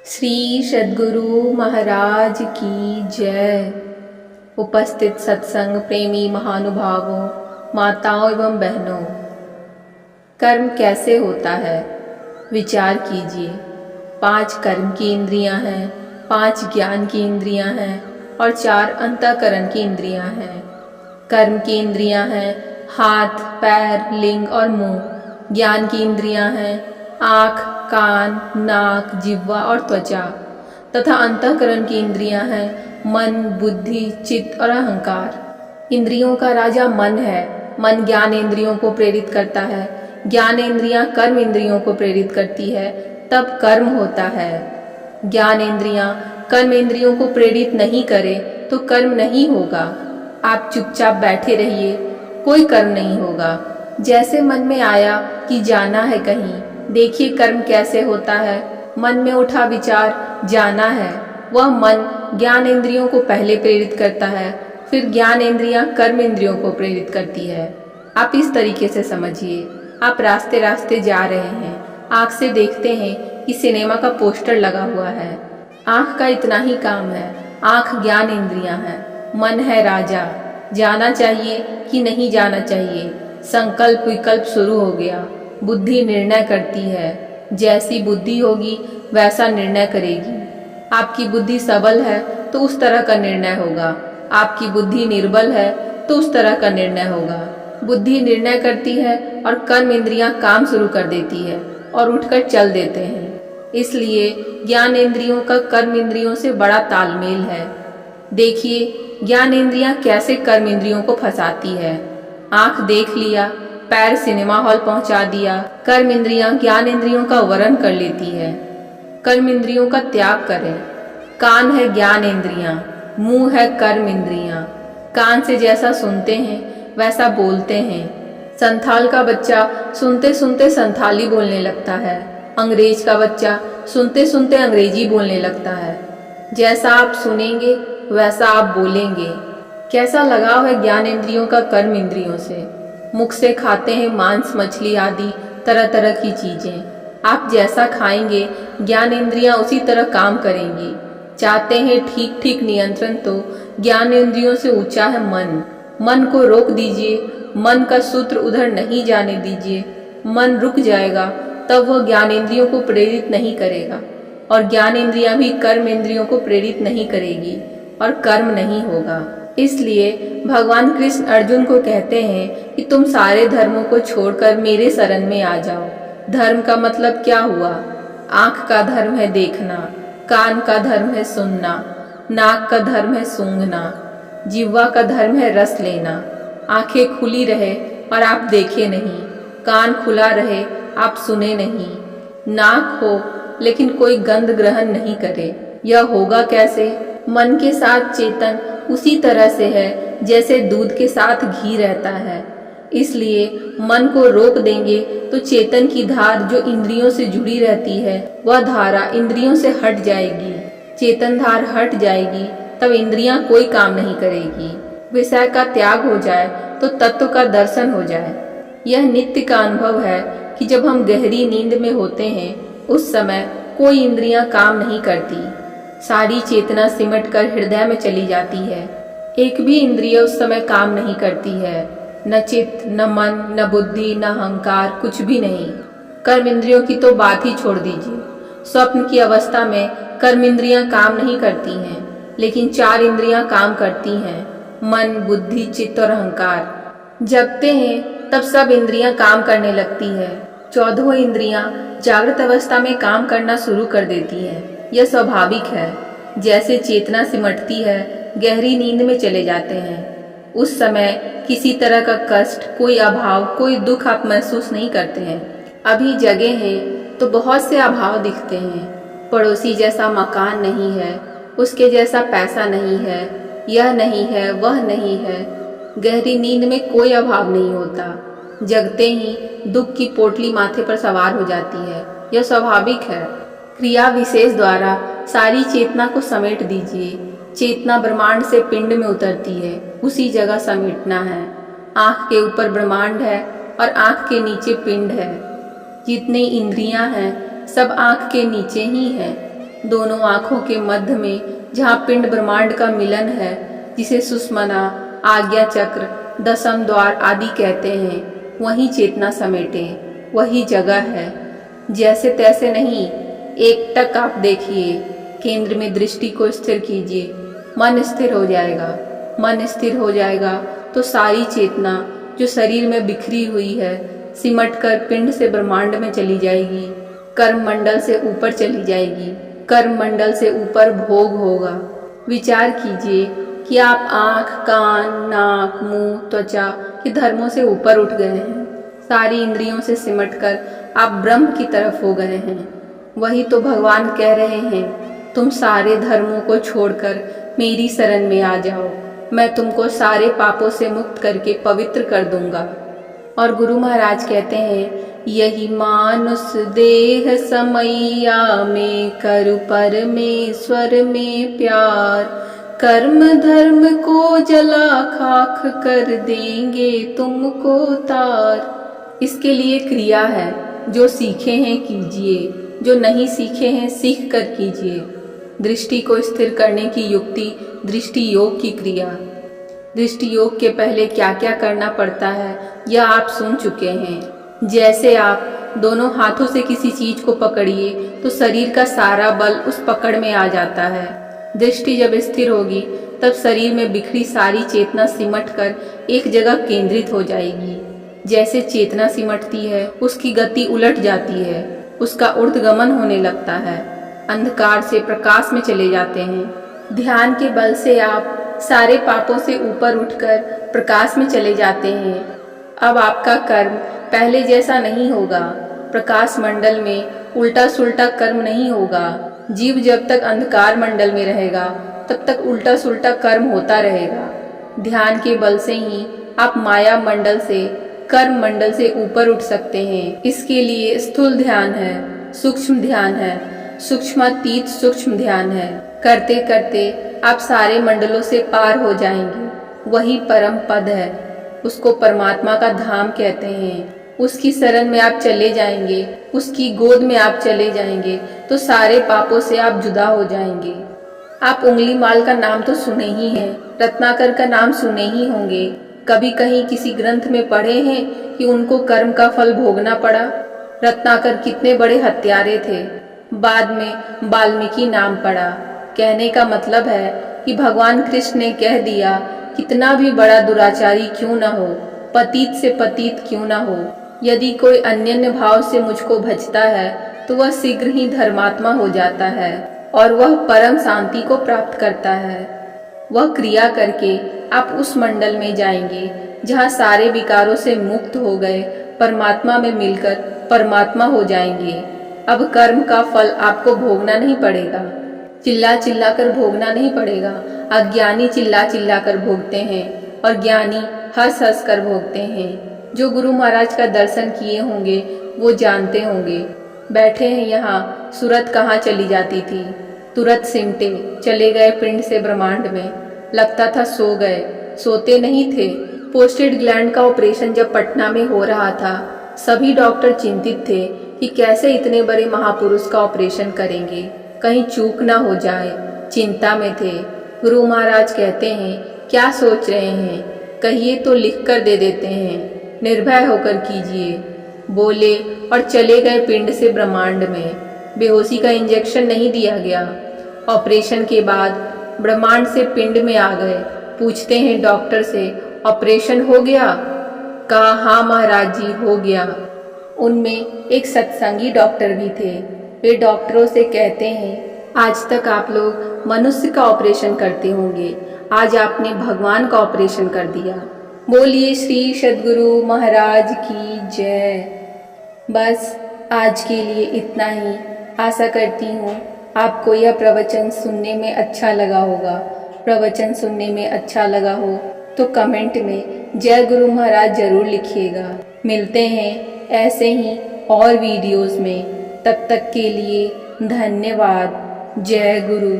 श्री सद्गुरु महाराज की जय। उपस्थित सत्संग प्रेमी महानुभावों, माताओं एवं बहनों, कर्म कैसे होता है विचार कीजिए। 5 कर्म की इंद्रियां हैं, 5 ज्ञान की इंद्रियां हैं और 4 अंतःकरण की इंद्रियां हैं। कर्म की इंद्रियां हैं हाथ, पैर, लिंग और मुंह। ज्ञान की इंद्रियां हैं आँख, कान, नाक, जिह्वा और त्वचा तथा अंतःकरण की इंद्रियां हैं मन, बुद्धि, चित्त और अहंकार। इंद्रियों का राजा मन है। मन ज्ञान इंद्रियों को प्रेरित करता है, ज्ञान इंद्रियां कर्म इंद्रियों को प्रेरित करती है, तब कर्म होता है। ज्ञान इंद्रियां कर्म इंद्रियों को प्रेरित नहीं करे तो कर्म नहीं होगा। आप चुपचाप बैठे रहिए, कोई कर्म नहीं होगा। जैसे मन में आया कि जाना है कहीं, देखिए कर्म कैसे होता है। मन में उठा विचार जाना है, वह मन ज्ञान इंद्रियों को पहले प्रेरित करता है, फिर ज्ञान इंद्रियां कर्म इंद्रियों को प्रेरित करती है। आप इस तरीके से समझिए। आप रास्ते रास्ते जा रहे हैं, आँख से देखते हैं कि सिनेमा का पोस्टर लगा हुआ है। आँख का इतना ही काम है। आँख ज्ञान इंद्रियां हैं, मन है राजा। जाना चाहिए कि नहीं जाना चाहिए, संकल्प विकल्प शुरू हो गया। बुद्धि निर्णय करती है, जैसी बुद्धि होगी वैसा निर्णय करेगी। आपकी बुद्धि सबल है तो उस तरह का निर्णय होगा, आपकी बुद्धि निर्बल है तो उस तरह का निर्णय होगा। बुद्धि निर्णय करती है और कर्म इंद्रियां काम शुरू कर देती है और उठकर चल देते हैं। इसलिए ज्ञान इंद्रियों का कर्म इंद्रियों से बड़ा तालमेल है। देखिए ज्ञान इंद्रियां कैसे कर्म इंद्रियों को फंसाती है। आंख देख लिया, पैर सिनेमा हॉल पहुंचा दिया। कर्म इंद्रियां ज्ञान इंद्रियों का वरण कर लेती है। कर्म इंद्रियों का त्याग करें। कान है ज्ञान इंद्रियां, मुंह है कर्म इंद्रियां। कान से जैसा सुनते हैं वैसा बोलते हैं। संथाल का बच्चा सुनते सुनते संथाली बोलने लगता है, अंग्रेज का बच्चा सुनते सुनते अंग्रेजी बोलने लगता है। जैसा आप सुनेंगे वैसा आप बोलेंगे। कैसा लगाव है ज्ञान इंद्रियों का कर्म इंद्रियों से। मुख से खाते हैं मांस, मछली आदि तरह तरह की चीजें। आप जैसा खाएंगे ज्ञान इंद्रियां उसी तरह काम करेंगी। चाहते हैं ठीक ठीक नियंत्रण, तो ज्ञान इंद्रियों से ऊंचा है मन। मन को रोक दीजिए, मन का सूत्र उधर नहीं जाने दीजिए। मन रुक जाएगा तब वह ज्ञान इंद्रियों को प्रेरित नहीं करेगा और ज्ञान इंद्रियां भी कर्म इंद्रियों को प्रेरित नहीं करेगी और कर्म नहीं होगा। इसलिए भगवान कृष्ण अर्जुन को कहते हैं कि तुम सारे धर्मों को छोड़कर मेरे शरण में आ जाओ। धर्म का मतलब क्या हुआ? आंख का धर्म है देखना, कान का धर्म है सुनना, नाक का धर्म है सूंघना, जिह्वा का धर्म है रस लेना। आंखें खुली रहे और आप देखे नहीं, कान खुला रहे आप सुने नहीं, नाक हो लेकिन कोई गंध ग्रहण नहीं करे। यह होगा कैसे? मन के साथ चेतन उसी तरह से है जैसे दूध के साथ घी रहता है। इसलिए मन को रोक देंगे तो चेतन की धार जो इंद्रियों से जुड़ी रहती है वह धारा इंद्रियों से हट जाएगी। चेतन धार हट जाएगी तब इंद्रियां कोई काम नहीं करेगी। विषय का त्याग हो जाए तो तत्व का दर्शन हो जाए। यह नित्य का अनुभव है कि जब हम गहरी नींद में होते हैं उस समय कोई इंद्रियां काम नहीं करती। सारी चेतना सिमट कर हृदय में चली जाती है। एक भी इंद्रिय उस समय काम नहीं करती है, न चित्त, न मन, न बुद्धि, न अहंकार, कुछ भी नहीं। कर्म इंद्रियों की तो बात ही छोड़ दीजिए। स्वप्न की अवस्था में कर्म इंद्रियां काम नहीं करती हैं, लेकिन 4 इंद्रियां काम करती हैं, मन, बुद्धि, चित्त और अहंकार। जगते हैं तब सब इंद्रियां काम करने लगती है। 14 इंद्रियां जागृत अवस्था में काम करना शुरू कर देती हैं। यह स्वाभाविक है। जैसे चेतना सिमटती है, गहरी नींद में चले जाते हैं। उस समय किसी तरह का कष्ट, कोई अभाव, कोई दुख आप महसूस नहीं करते हैं। अभी जगे हैं तो बहुत से अभाव दिखते हैं। पड़ोसी जैसा मकान नहीं है, उसके जैसा पैसा नहीं है, यह नहीं है, वह नहीं है। गहरी नींद में कोई अभाव नहीं होता। जगते ही दुख की पोटली माथे पर सवार हो जाती है। यह स्वाभाविक है। क्रिया विशेष द्वारा सारी चेतना को समेट दीजिए। चेतना ब्रह्मांड से पिंड में उतरती है, उसी जगह समेटना है। आँख के ऊपर ब्रह्मांड है और आँख के नीचे पिंड है। जितनी इंद्रियां हैं सब आँख के नीचे ही हैं। दोनों आँखों के मध्य में जहाँ पिंड ब्रह्मांड का मिलन है, जिसे सुषमना, आज्ञा चक्र, दशम द्वार आदि कहते हैं, वही चेतना समेटे, वही जगह है। जैसे तैसे नहीं, एकटक आप देखिए, केंद्र में दृष्टि को स्थिर कीजिए, मन स्थिर हो जाएगा। मन स्थिर हो जाएगा तो सारी चेतना जो शरीर में बिखरी हुई है सिमटकर पिंड से ब्रह्मांड में चली जाएगी, कर्म मंडल से ऊपर चली जाएगी। कर्म मंडल से ऊपर भोग होगा। विचार कीजिए कि आप आँख, कान, नाक, मुंह, त्वचा के धर्मों से ऊपर उठ गए हैं। सारी इंद्रियों से सिमटकर आप ब्रह्म की तरफ हो गए हैं। वही तो भगवान कह रहे हैं, तुम सारे धर्मों को छोड़कर मेरी शरण में आ जाओ, मैं तुमको सारे पापों से मुक्त करके पवित्र कर दूंगा। और गुरु महाराज कहते हैं, यही मानुष देह समैया में करु परमेश्वर में प्यार, कर्म धर्म को जला खाक कर देंगे तुमको तार। इसके लिए क्रिया है, जो सीखे हैं कीजिए, जो नहीं सीखे हैं सीख कर कीजिए। दृष्टि को स्थिर करने की युक्ति दृष्टि योग की क्रिया। दृष्टि योग के पहले क्या क्या करना पड़ता है यह आप सुन चुके हैं। जैसे आप दोनों हाथों से किसी चीज को पकड़िए तो शरीर का सारा बल उस पकड़ में आ जाता है। दृष्टि जब स्थिर होगी तब शरीर में बिखरी सारी चेतना सिमट कर एक जगह केंद्रित हो जाएगी। जैसे चेतना सिमटती है उसकी गति उलट जाती है, उसका ऊर्ध्वगमन होने लगता है, अंधकार से प्रकाश में चले जाते हैं। ध्यान के बल से आप सारे पापों से ऊपर उठकर प्रकाश में चले जाते हैं। अब आपका कर्म पहले जैसा नहीं होगा। प्रकाश मंडल में उल्टा सुल्टा कर्म नहीं होगा। जीव जब तक अंधकार मंडल में रहेगा तब तक उल्टा सुल्टा कर्म होता रहेगा। ध्यान के बल से ही आप माया मंडल से, कर्म मंडल से ऊपर उठ सकते हैं। इसके लिए स्थूल ध्यान है, सूक्ष्म ध्यान है, सूक्ष्मातीत सूक्ष्म ध्यान है। करते करते आप सारे मंडलों से पार हो जाएंगे। वही परम पद है, उसको परमात्मा का धाम कहते हैं। उसकी शरण में आप चले जाएंगे, उसकी गोद में आप चले जाएंगे तो सारे पापों से आप जुदा हो जाएंगे। आप उंगली माल का नाम तो सुने ही हैं, रत्नाकर का नाम सुने ही होंगे। कभी कहीं किसी ग्रंथ में पढ़े हैं कि उनको कर्म का फल भोगना पड़ा। रत्नाकर कितने बड़े हत्यारे थे, बाद में वाल्मीकि नाम पड़ा। कहने का मतलब है कि भगवान कृष्ण ने कह दिया, कितना भी बड़ा दुराचारी क्यों न हो, पतित से पतित क्यों न हो, यदि कोई अन्य भाव से मुझको भजता है तो वह शीघ्र ही धर्मात्मा हो जाता है और वह परम शांति को प्राप्त करता है। वह क्रिया करके आप उस मंडल में जाएंगे जहाँ सारे विकारों से मुक्त हो गए, परमात्मा में मिलकर परमात्मा हो जाएंगे। अब कर्म का फल आपको भोगना नहीं पड़ेगा, चिल्ला चिल्ला कर भोगना नहीं पड़ेगा। अज्ञानी चिल्ला चिल्ला कर भोगते हैं और ज्ञानी हंस हंस कर भोगते हैं। जो गुरु महाराज का दर्शन किए होंगे वो जानते होंगे। बैठे हैं यहाँ, सूरत कहाँ चली जाती थी, तुरंत सिमटे चले गए पिंड से ब्रह्मांड में। लगता था सो गए, सोते नहीं थे। पोस्टेड ग्लैंड का ऑपरेशन जब पटना में हो रहा था, सभी डॉक्टर चिंतित थे कि कैसे इतने बड़े महापुरुष का ऑपरेशन करेंगे, कहीं चूक ना हो जाए। चिंता में थे। गुरु महाराज कहते हैं, क्या सोच रहे हैं, कहिए तो लिख कर दे देते हैं, निर्भय होकर कीजिए। बोले और चले गए पिंड से ब्रह्मांड में। बेहोशी का इंजेक्शन नहीं दिया गया। ऑपरेशन के बाद ब्रह्मांड से पिंड में आ गए। पूछते हैं डॉक्टर से, ऑपरेशन हो गया? कहा हाँ महाराज जी हो गया। उनमें एक सत्संगी डॉक्टर भी थे। वे डॉक्टरों से कहते हैं, आज तक आप लोग मनुष्य का ऑपरेशन करते होंगे, आज आपने भगवान का ऑपरेशन कर दिया। बोलिए श्री सद्गुरु महाराज की जय। बस आज के लिए इतना ही। आशा करती हूँ आपको यह प्रवचन सुनने में अच्छा लगा होगा। प्रवचन सुनने में अच्छा लगा हो तो कमेंट में जय गुरु महाराज जरूर लिखिएगा। मिलते हैं ऐसे ही और वीडियोस में। तब तक के लिए धन्यवाद। जय गुरु।